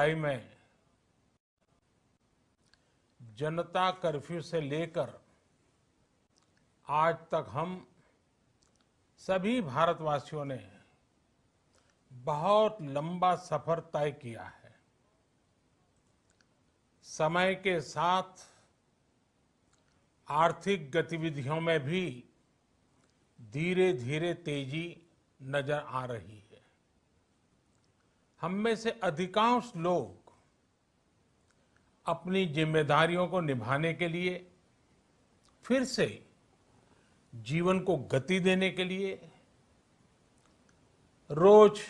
लड़ाई में जनता कर्फ्यू से लेकर आज तक हम सभी भारतवासियों ने बहुत लंबा सफर तय किया है। समय के साथ आर्थिक गतिविधियों में भी धीरे धीरे तेजी नजर आ रही है। हम में से अधिकांश लोग अपनी जिम्मेदारियों को निभाने के लिए फिर से जीवन को गति देने के लिए रोज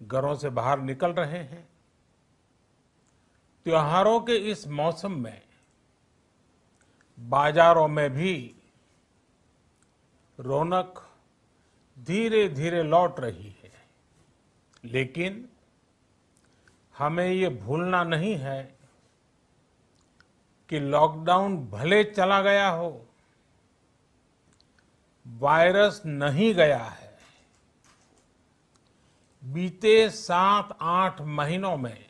घरों से बाहर निकल रहे हैं। त्योहारों के इस मौसम में बाजारों में भी रौनक धीरे धीरे लौट रही है, लेकिन हमें ये भूलना नहीं है कि लॉकडाउन भले चला गया हो, वायरस नहीं गया है। बीते 7-8 महीनों में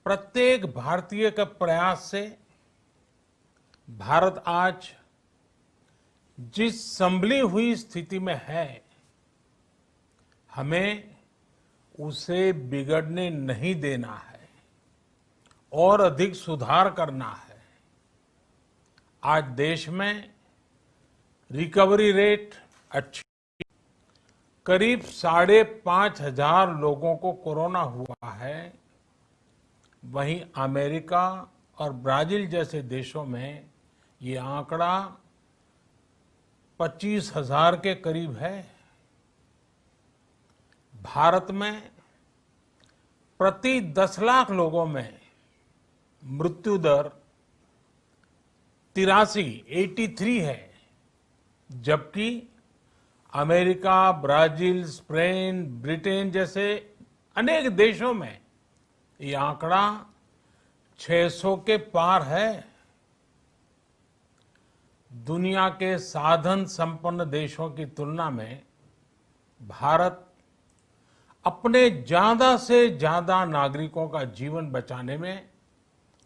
प्रत्येक भारतीय के प्रयास से भारत आज जिस संभली हुई स्थिति में है, हमें उसे बिगड़ने नहीं देना है और अधिक सुधार करना है। आज देश में रिकवरी रेट अच्छी, करीब 5,500 लोगों को कोरोना हुआ है। वहीं अमेरिका और ब्राजील जैसे देशों में ये आंकड़ा 25,000 के करीब है। भारत में प्रति 10 लाख लोगों में मृत्यु दर 83 है, जबकि अमेरिका, ब्राजील, स्पेन, ब्रिटेन जैसे अनेक देशों में ये आंकड़ा 600 के पार है। दुनिया के साधन संपन्न देशों की तुलना में भारत अपने ज्यादा से ज्यादा नागरिकों का जीवन बचाने में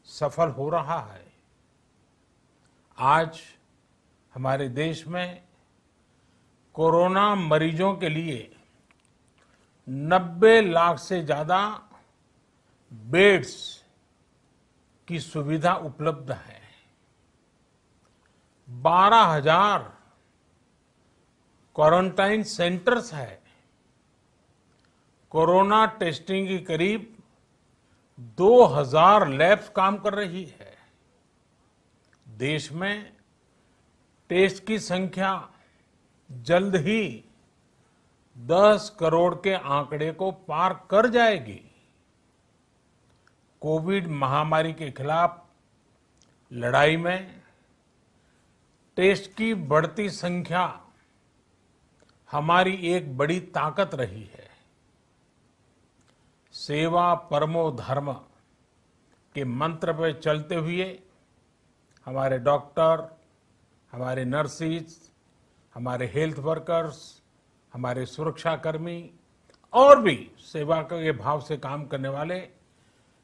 सफल हो रहा है। आज हमारे देश में कोरोना मरीजों के लिए 90 लाख से ज्यादा बेड्स की सुविधा उपलब्ध है। 12,000 क्वारंटाइन सेंटर्स है। कोरोना टेस्टिंग की करीब 2,000 लैब्स काम कर रही है। देश में टेस्ट की संख्या जल्द ही 10 करोड़ के आंकड़े को पार कर जाएगी। कोविड महामारी के खिलाफ लड़ाई में टेस्ट की बढ़ती संख्या हमारी एक बड़ी ताकत रही है। सेवा परमो धर्म के मंत्र पर चलते हुए हमारे डॉक्टर, हमारे नर्सिस, हमारे हेल्थ वर्कर्स, हमारे सुरक्षाकर्मी और भी सेवा के भाव से काम करने वाले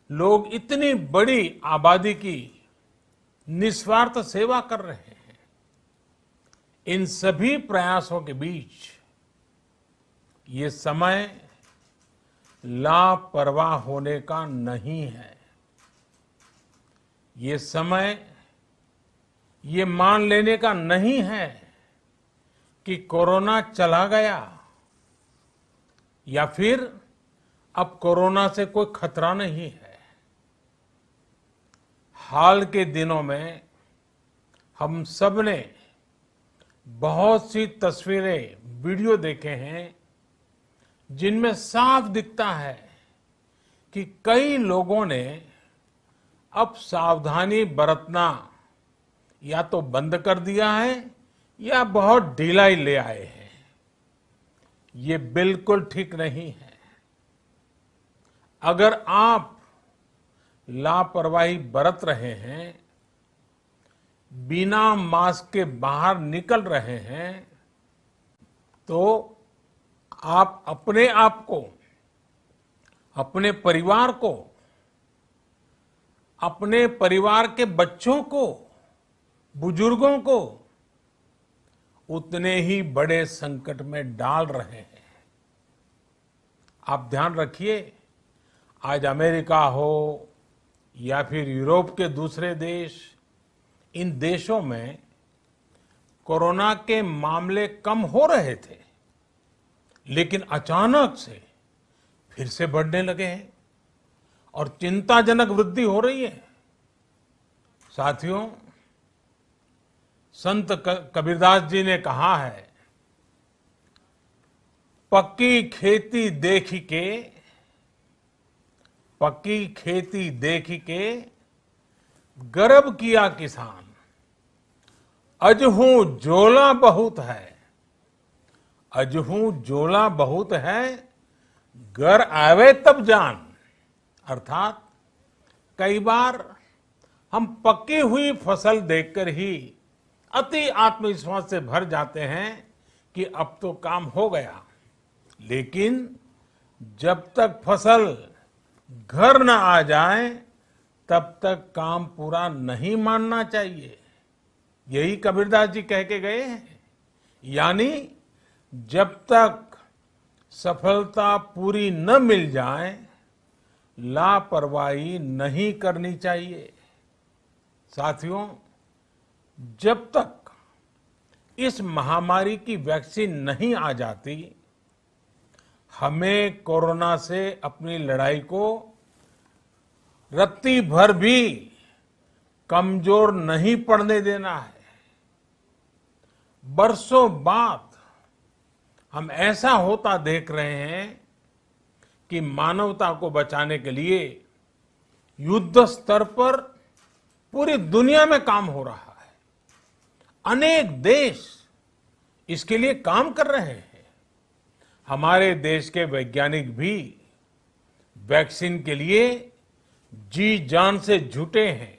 लोग इतनी बड़ी आबादी की निस्वार्थ सेवा कर रहे हैं। इन सभी प्रयासों के बीच ये समय लापरवाह होने का नहीं है। ये समय ये मान लेने का नहीं है कि कोरोना चला गया या फिर अब कोरोना से कोई खतरा नहीं है। हाल के दिनों में हम सब ने बहुत सी तस्वीरें, वीडियो देखे हैं जिनमें साफ दिखता है कि कई लोगों ने अब सावधानी बरतना या तो बंद कर दिया है या बहुत ढिलाई ले आए हैं। ये बिल्कुल ठीक नहीं है। अगर आप लापरवाही बरत रहे हैं, बिना मास्क के बाहर निकल रहे हैं, तो आप अपने आप को अपने परिवार को, अपने परिवार के बच्चों को, बुजुर्गों को उतने ही बड़े संकट में डाल रहे हैं। आप ध्यान रखिए, आज अमेरिका हो या फिर यूरोप के दूसरे देश, इन देशों में कोरोना के मामले कम हो रहे थे, लेकिन अचानक से फिर से बढ़ने लगे हैं और चिंताजनक वृद्धि हो रही है। साथियों, संत कबीरदास जी ने कहा है, पक्की खेती देखी के, पक्की खेती देखी के गर्व किया किसान, अजहू जोला बहुत है, अजहू जोला बहुत है, घर आवे तब जान। अर्थात कई बार हम पक्की हुई फसल देखकर ही अति आत्मविश्वास से भर जाते हैं कि अब तो काम हो गया, लेकिन जब तक फसल घर न आ जाए तब तक काम पूरा नहीं मानना चाहिए। यही कबीरदास जी कह के गए हैं। यानी जब तक सफलता पूरी न मिल जाए, लापरवाही नहीं करनी चाहिए। साथियों, जब तक इस महामारी की वैक्सीन नहीं आ जाती, हमें कोरोना से अपनी लड़ाई को रत्ती भर भी कमजोर नहीं पड़ने देना है। बरसों बाद हम ऐसा होता देख रहे हैं कि मानवता को बचाने के लिए युद्ध स्तर पर पूरी दुनिया में काम हो रहा है। अनेक देश इसके लिए काम कर रहे हैं। हमारे देश के वैज्ञानिक भी वैक्सीन के लिए जी जान से जुटे हैं।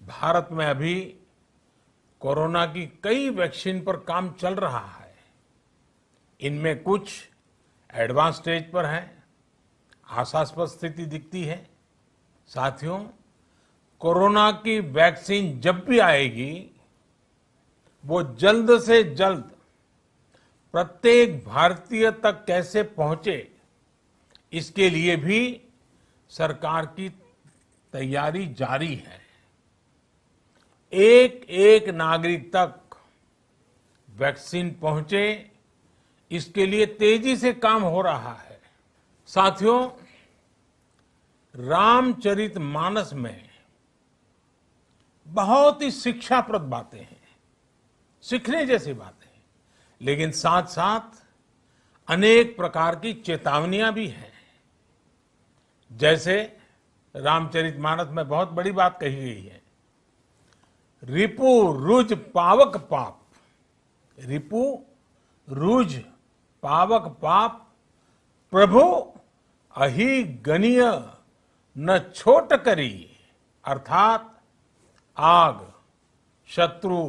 भारत में अभी कोरोना की कई वैक्सीन पर काम चल रहा है। इनमें कुछ एडवांस स्टेज पर है, आशास्पद स्थिति दिखती है। साथियों, कोरोना की वैक्सीन जब भी आएगी, वो जल्द से जल्द प्रत्येक भारतीय तक कैसे पहुंचे, इसके लिए भी सरकार की तैयारी जारी है। एक एक नागरिक तक वैक्सीन पहुंचे, इसके लिए तेजी से काम हो रहा है। साथियों, रामचरितमानस में बहुत ही शिक्षाप्रद बातें हैं, सीखने जैसी बातें हैं, लेकिन साथ साथ अनेक प्रकार की चेतावनियां भी हैं। जैसे रामचरितमानस में बहुत बड़ी बात कही गई है, रिपु रुज पावक पाप, रिपु रुज पावक पाप, प्रभु अहि गनीय न छोट करी। अर्थात आग, शत्रु,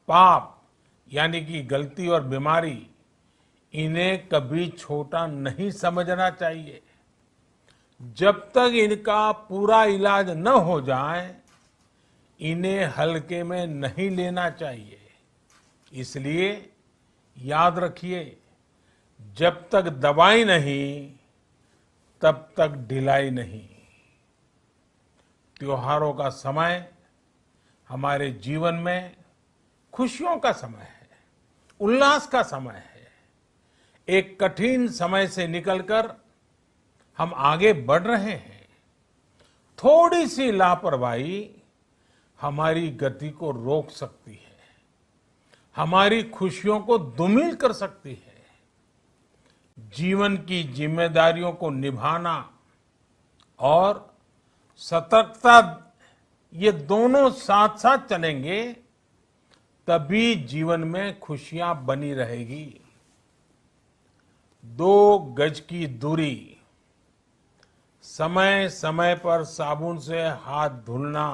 पाप यानी कि गलती और बीमारी, इन्हें कभी छोटा नहीं समझना चाहिए। जब तक इनका पूरा इलाज न हो जाए, इन्हें हल्के में नहीं लेना चाहिए। इसलिए याद रखिए, जब तक दवाई नहीं, तब तक ढिलाई नहीं। त्योहारों का समय हमारे जीवन में खुशियों का समय है, उल्लास का समय है। एक कठिन समय से निकलकर हम आगे बढ़ रहे हैं। थोड़ी सी लापरवाही हमारी गति को रोक सकती है, हमारी खुशियों को धूमिल कर सकती है। जीवन की जिम्मेदारियों को निभाना और सतर्कता, ये दोनों साथ साथ चलेंगे, तभी जीवन में खुशियां बनी रहेगी। 2 गज की दूरी, समय समय पर साबुन से हाथ धुलना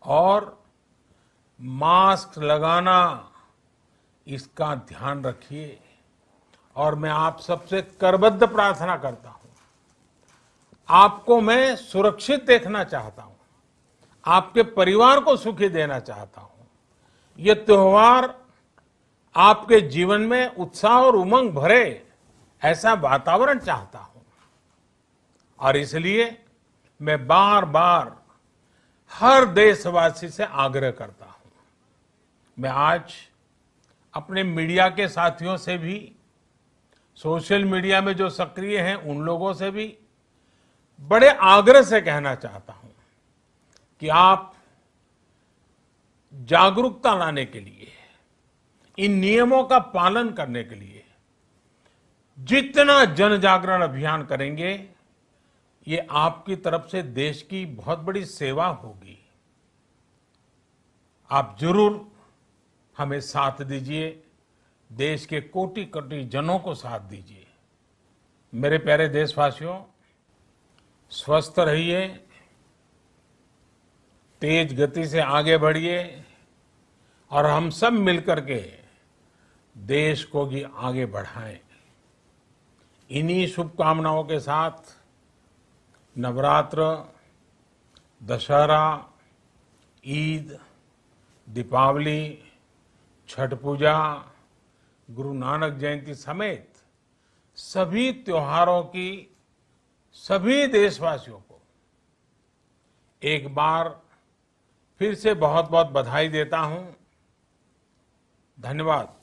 और मास्क लगाना, इसका ध्यान रखिए। और मैं आप सबसे करबद्ध प्रार्थना करता हूं आपको मैं सुरक्षित देखना चाहता हूं, आपके परिवार को सुखी देना चाहता हूं। ये त्योहार आपके जीवन में उत्साह और उमंग भरे ऐसा वातावरण चाहता हूं और इसलिए मैं बार बार हर देशवासी से आग्रह करता हूं। मैं आज अपने मीडिया के साथियों से भी, सोशल मीडिया में जो सक्रिय हैं उन लोगों से भी बड़े आग्रह से कहना चाहता हूं कि आप जागरूकता लाने के लिए, इन नियमों का पालन करने के लिए जितना जन जागरण अभियान करेंगे, ये आपकी तरफ से देश की बहुत बड़ी सेवा होगी। आप जरूर हमें साथ दीजिए, देश के कोटि कोटि जनों को साथ दीजिए। मेरे प्यारे देशवासियों, स्वस्थ रहिए, तेज गति से आगे बढ़िए और हम सब मिलकर के देश को भी आगे बढ़ाएं। इन्हीं शुभकामनाओं के साथ नवरात्र, दशहरा, ईद, दीपावली, छठ पूजा, गुरु नानक जयंती समेत सभी त्योहारों की सभी देशवासियों को एक बार फिर से बहुत बहुत बधाई देता हूं। धन्यवाद।